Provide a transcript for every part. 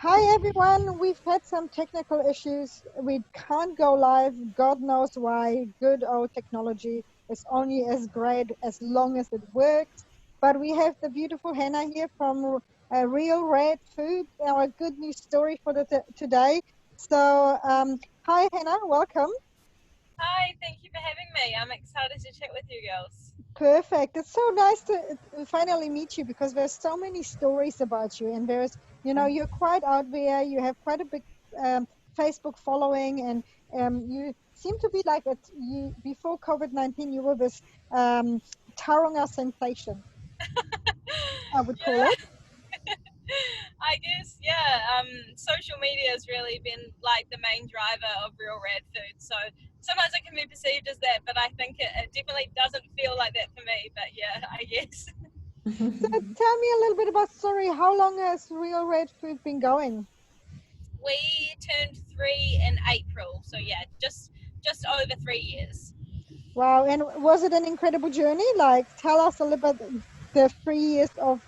Hi everyone, we've had some technical issues. We can't go live. God knows why. Good old technology is only as great as long as it works. But we have the beautiful Hannah here from Real Red Food, our good news story for today. So, hi Hannah, welcome. Hi, thank you for having me. I'm excited to chat with you girls. Perfect. It's so nice to finally meet you because there's so many stories about you, and you're quite out there. You have quite a big um, Facebook following, and you seem to be like it. You before COVID-19, you were this um, Tauranga sensation, I would call Yeah, it. I guess, yeah. Social media has really been like the main driver of Real Rad Food. So sometimes it can be perceived as that, but I think it definitely doesn't feel like that for me. But yeah, I guess. So tell me a little bit about story. How long has Real Red Food been going? We turned 3 in April. So yeah, just over 3 years. Wow, and was it an incredible journey? Like, tell us a little bit the 3 years of.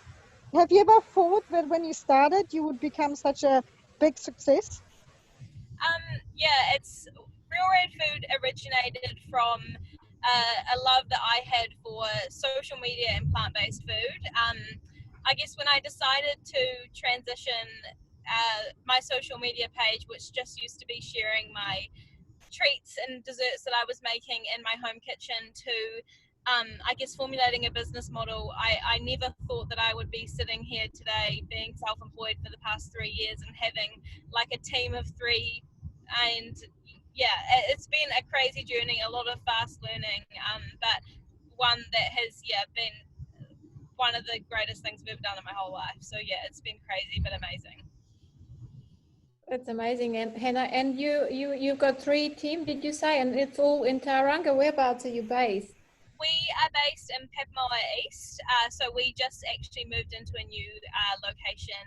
Have you ever thought that when you started, you would become such a big success? Yeah, it's Real Red Food originated from a love that I had for social media and plant-based food. I guess when I decided to transition my social media page, which just used to be sharing my treats and desserts that I was making in my home kitchen, to I guess formulating a business model. I never thought that I would be sitting here today being self-employed for the past 3 years and having like a team of three. And yeah, it's been a crazy journey, a lot of fast learning, but one that has been one of the greatest things I've ever done in my whole life. So yeah, it's been crazy but amazing. That's amazing. And Hannah, and you've got three team, did you say? And it's all in Tauranga. Whereabouts are you based? We are based in Papamoa East, so we just actually moved into a new location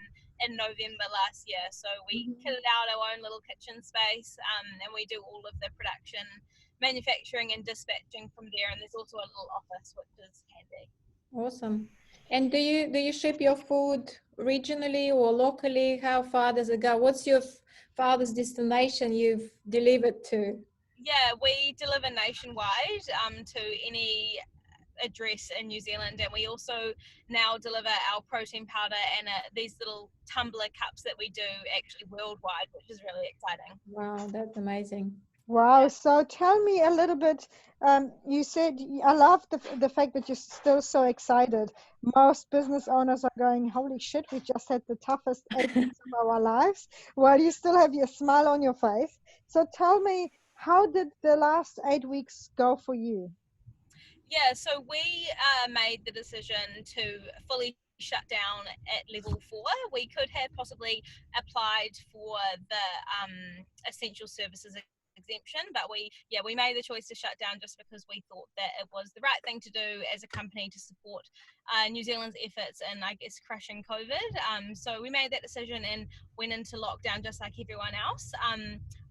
in November last year. So we Mhm. kitted out our own little kitchen space, and we do all of the production, manufacturing, and dispatching from there. And there's also a little office, which is handy. Awesome. And do you ship your food regionally or locally? How far does it go? What's your farthest destination you've delivered to? Yeah, we deliver nationwide to any address in New Zealand, and we also now deliver our protein powder and these little tumbler cups that we do actually worldwide, which is really exciting. Wow, that's amazing. Wow. So tell me a little bit. You said I love the fact that you're still so excited. Most business owners are going, "Holy shit, we just had the toughest 8 weeks of our lives," while you still have your smile on your face. So tell me, how did the last 8 weeks go for you? Yeah, so we made the decision to fully shut down at level 4. We could have possibly applied for the essential services exemption, but we made the choice to shut down just because we thought that it was the right thing to do as a company to support New Zealand's efforts in, I guess, crushing COVID. So we made that decision and went into lockdown just like everyone else.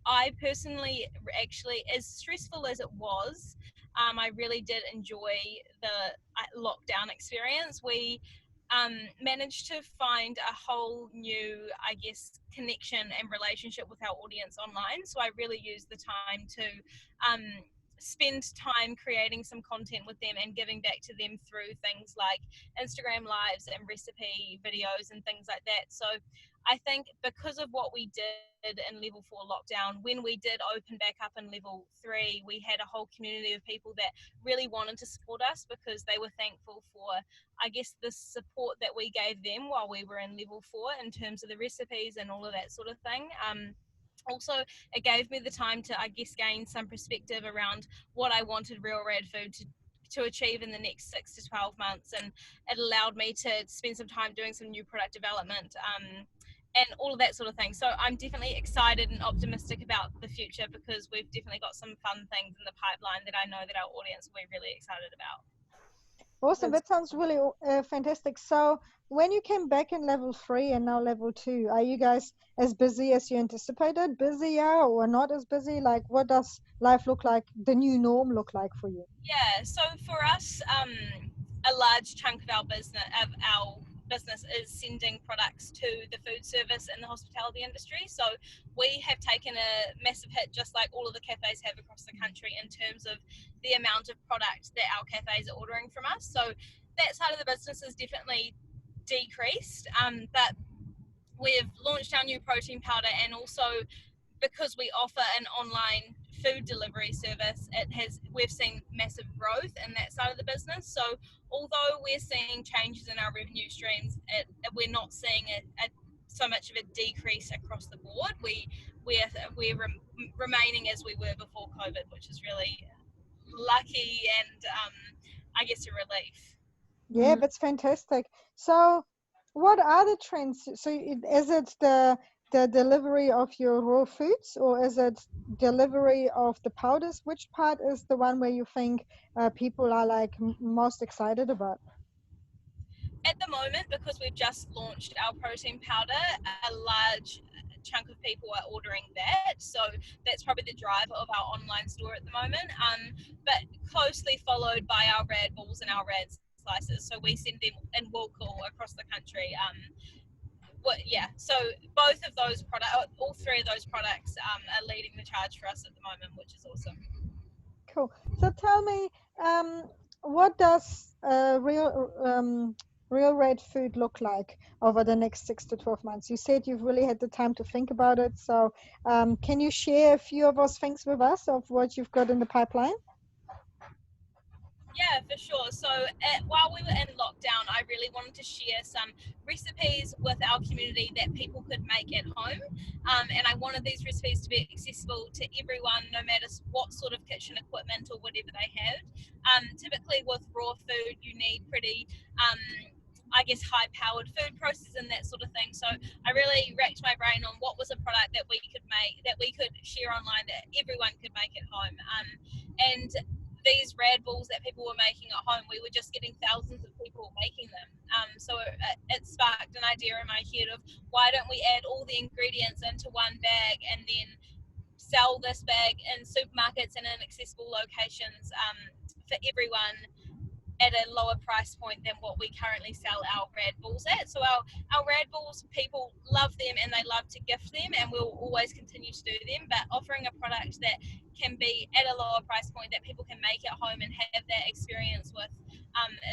I personally, actually, as stressful as it was, I really did enjoy the lockdown experience. We managed to find a whole new, I guess, connection and relationship with our audience online. So I really used the time to um, spend time creating some content with them and giving back to them through things like Instagram lives and recipe videos and things like that. So I think because of what we did in level 4 lockdown, when we did open back up in level 3, we had a whole community of people that really wanted to support us because they were thankful for, I guess, the support that we gave them while we were in level 4 in terms of the recipes and all of that sort of thing. Also, it gave me the time to, I guess, gain some perspective around what I wanted Real Rad Food to achieve in the next 6 to 12 months, and it allowed me to spend some time doing some new product development, and all of that sort of thing. So I'm definitely excited and optimistic about the future because we've definitely got some fun things in the pipeline that I know that our audience will be really excited about. Awesome. That's That sounds really fantastic. So when you came back in level 3 and now level 2, are you guys as busy as you anticipated? Busier or not as busy? Like, what does life look like? The new norm look like for you? Yeah, so for us, a large chunk of our business is sending products to the food service and the hospitality industry. So we have taken a massive hit, just like all of the cafes have across the country, in terms of the amount of product that our cafes are ordering from us. So that side of the business is definitely decreased, but we've launched our new protein powder, and also because we offer an online food delivery service, we've seen massive growth in that side of the business. So although we're seeing changes in our revenue streams, we're not seeing so much of a decrease across the board. We're remaining as we were before COVID, which is really lucky and I guess a relief. Yeah, that's fantastic. So, what are the trends? So, is it the delivery of your raw foods, or is it delivery of the powders? Which part is the one where you think people are like most excited about? At the moment, because we've just launched our protein powder, a large chunk of people are ordering that. So that's probably the driver of our online store at the moment. But closely followed by our rad balls and our rad slices. So we send them in Woolcool across the country. So both of those products, all three of those products, are leading the charge for us at the moment, which is awesome. Cool. So tell me, what does real red food look like over the next 6 to 12 months? You said you've really had the time to think about it. So can you share a few of those things with us of what you've got in the pipeline? Yeah, for sure. So while we were in lockdown, I really wanted to share some recipes with our community that people could make at home. And I wanted these recipes to be accessible to everyone, no matter what sort of kitchen equipment or whatever they had. Typically with raw food, you need pretty, I guess, high-powered food processors and that sort of thing. So I really racked my brain on what was a product that we could make, that we could share online, that everyone could make at home. And these rad balls that people were making at home, we were just getting thousands of people making them. So it sparked an idea in my head of, why don't we add all the ingredients into one bag and then sell this bag in supermarkets and in accessible locations for everyone at a lower price point than what we currently sell our rad balls at. So our rad balls, people love them and they love to gift them, and we'll always continue to do them, but offering a product that can be at a lower price point that people can make at home and have that experience with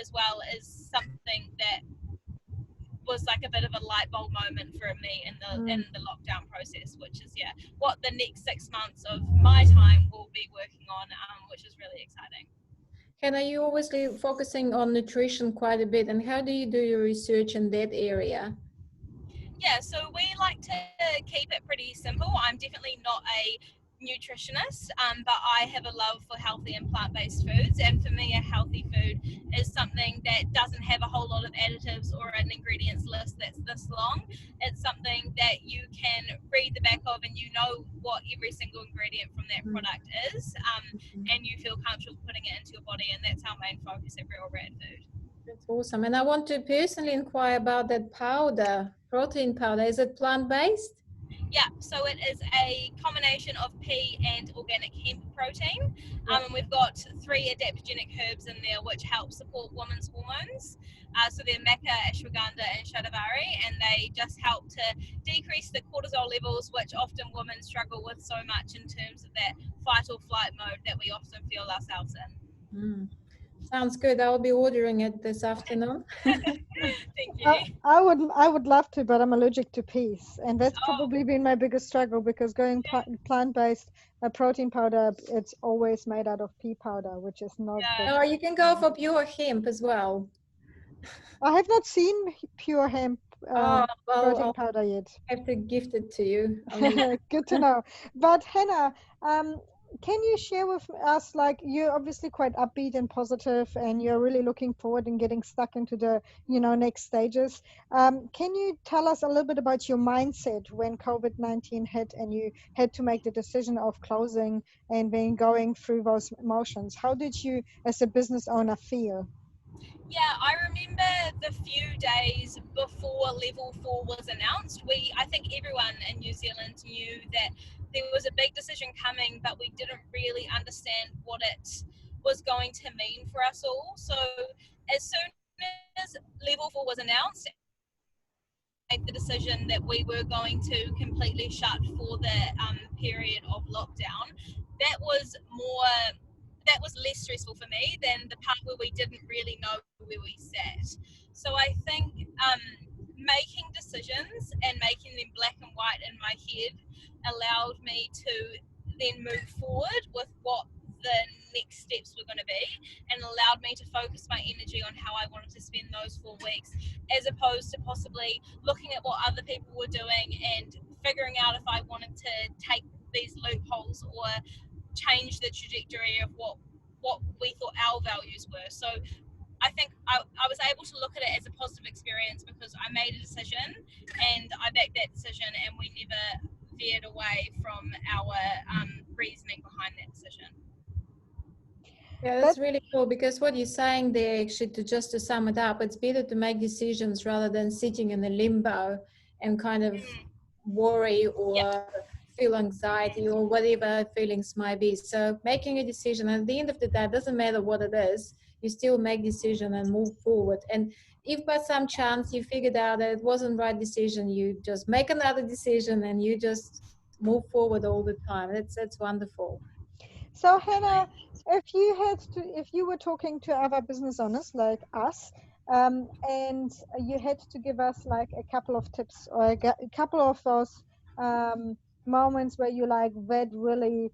as well, is something that was like a bit of a light bulb moment for me in the lockdown process, which is what the next 6 months of my time will be working on, which is really exciting. Hanna, you obviously focusing on nutrition quite a bit, and how do you do your research in that area? Yeah, so we like to keep it pretty simple. I'm definitely not a nutritionist, but I have a love for healthy and plant-based foods, and for me a healthy food is something that doesn't have a whole lot of additives or an ingredients list that's this long. It's something that you can read the back of and you know what every single ingredient from that product is, and you feel comfortable putting it into your body, and that's our main focus at RealRadFood. That's awesome. And I want to personally inquire about that powder, protein powder. Is it plant-based? Yeah, so it is a combination of pea and organic hemp protein. And we've got 3 adaptogenic herbs in there which help support women's hormones. So they're maca, ashwagandha and shatavari, and they just help to decrease the cortisol levels, which often women struggle with so much in terms of that fight or flight mode that we often feel ourselves in. Sounds good. I'll be ordering it this afternoon. Thank you. I would love to, but I'm allergic to peas, and that's probably been my biggest struggle, because going plant-based protein powder, it's always made out of pea powder, which is not. Oh, you can go for pure hemp as well. I have not seen pure hemp protein powder yet. I have to gift it to you. Good to know. But Hanna, can you share with us, like, you're obviously quite upbeat and positive, and you're really looking forward and getting stuck into the next stages. Can you tell us a little bit about your mindset when COVID-19 hit and you had to make the decision of closing and then going through those emotions? How did you as a business owner feel? Yeah, I remember the few days before level 4 was announced. I think everyone in New Zealand knew that there was a big decision coming, but we didn't really understand what it was going to mean for us all. So as soon as level 4 was announced the decision that we were going to completely shut for the period of lockdown, that was less stressful for me than the part where we didn't really know where we sat. So I think making decisions and making them black and white in my head allowed me to then move forward with what the next steps were going to be, and allowed me to focus my energy on how I wanted to spend those 4 weeks, as opposed to possibly looking at what other people were doing and figuring out if I wanted to take these loopholes or change the trajectory of what we thought our values were. So I think I was able to look at it as a positive experience because I made a decision and I backed that decision, and we never veered away from our reasoning behind that decision. Yeah, that's really cool, because what you're saying there, actually, to sum it up, it's better to make decisions rather than sitting in a limbo and kind of worry or feel anxiety or whatever feelings might be. So making a decision, at the end of the day, it doesn't matter what it is, you still make decision and move forward. And if by some chance you figured out that it wasn't the right decision, you just make another decision and you just move forward all the time. That's wonderful. So Hanna, if you were talking to other business owners like us, and you had to give us like a couple of tips or a couple of those moments where you like that really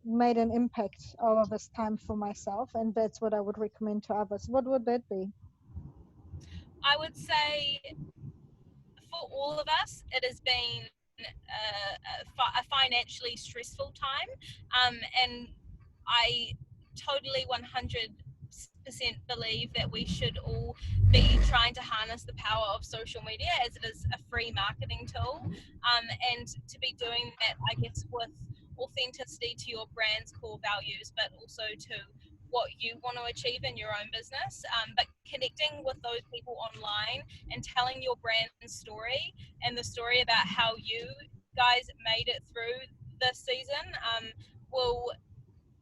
made an impact over this time for myself, and that's what I would recommend to others, what would that be? I would say for all of us, it has been a financially stressful time, and I totally 100% believe that we should all be trying to harness the power of social media, as it is a free marketing tool, and to be doing that, I guess, with authenticity to your brand's core values, but also to what you want to achieve in your own business, but connecting with those people online and telling your brand story and the story about how you guys made it through this season will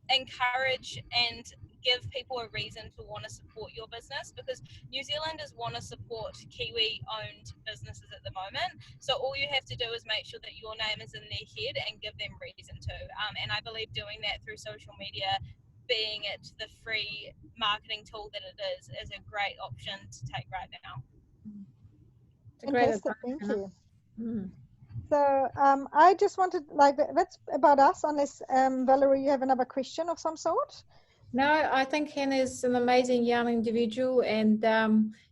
encourage and give people a reason to want to support your business, because New Zealanders want to support Kiwi owned businesses at the moment. So all you have to do is make sure that your name is in their head and give them reason to, and I believe doing that through social media, being it the free marketing tool that it is a great option to take right now. It's a great Fantastic, advice, thank Hanna. you. So I just wanted, like, that's about us, unless Valerie, you have another question of some sort? No, I think Hanna is an amazing young individual, and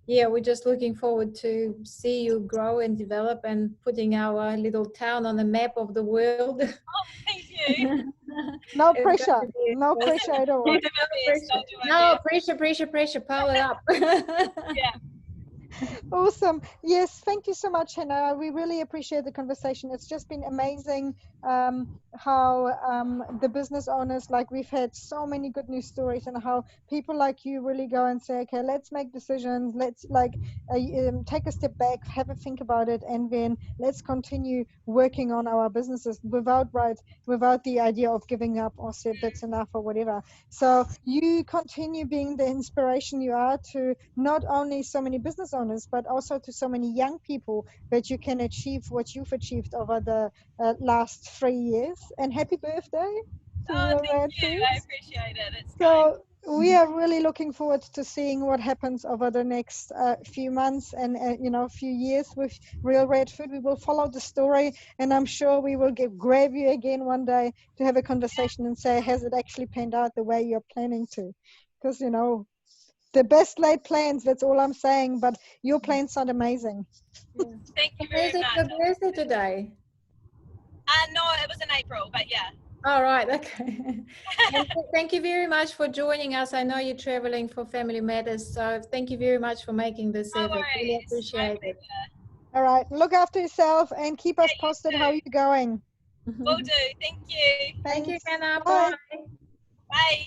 yeah, we're just looking forward to see you grow and develop and putting our little town on the map of the world. Oh, thank you. No It's pressure, going to be no awesome. pressure at all. I'll do my best. I'll do my No, best. pressure, pile it up. Yeah. Awesome. Yes, thank you so much, Hanna. We really appreciate the conversation. It's just been amazing how the business owners, like, we've had so many good news stories, and how people like you really go and say, okay, let's make decisions, let's take a step back, have a think about it, and then let's continue working on our businesses without the idea of giving up or say that's enough or whatever. So you continue being the inspiration you are to not only so many business owners, but also to so many young people, that you can achieve what you've achieved over the last 3 years. And happy birthday to Oh, thank you. RealRadFood. I appreciate it. It's kind. So we are really looking forward to seeing what happens over the next few months and few years with RealRadFood. We will follow the story, and I'm sure we will grab you again one day to have a conversation and say, has it actually panned out the way you're planning to? Because the best laid plans, that's all I'm saying, but your plans sound amazing. Yeah. Thank you very Is it much. your birthday today? No, it was in April, but yeah. All right, okay. And thank you very much for joining us. I know you're traveling for family matters, so thank you very much for making this No effort. Really worries. appreciate it. All right, look after yourself and keep us posted how you're going. Will do. Thank you. Thank you, Thanks. Hanna. Bye. Bye. Bye.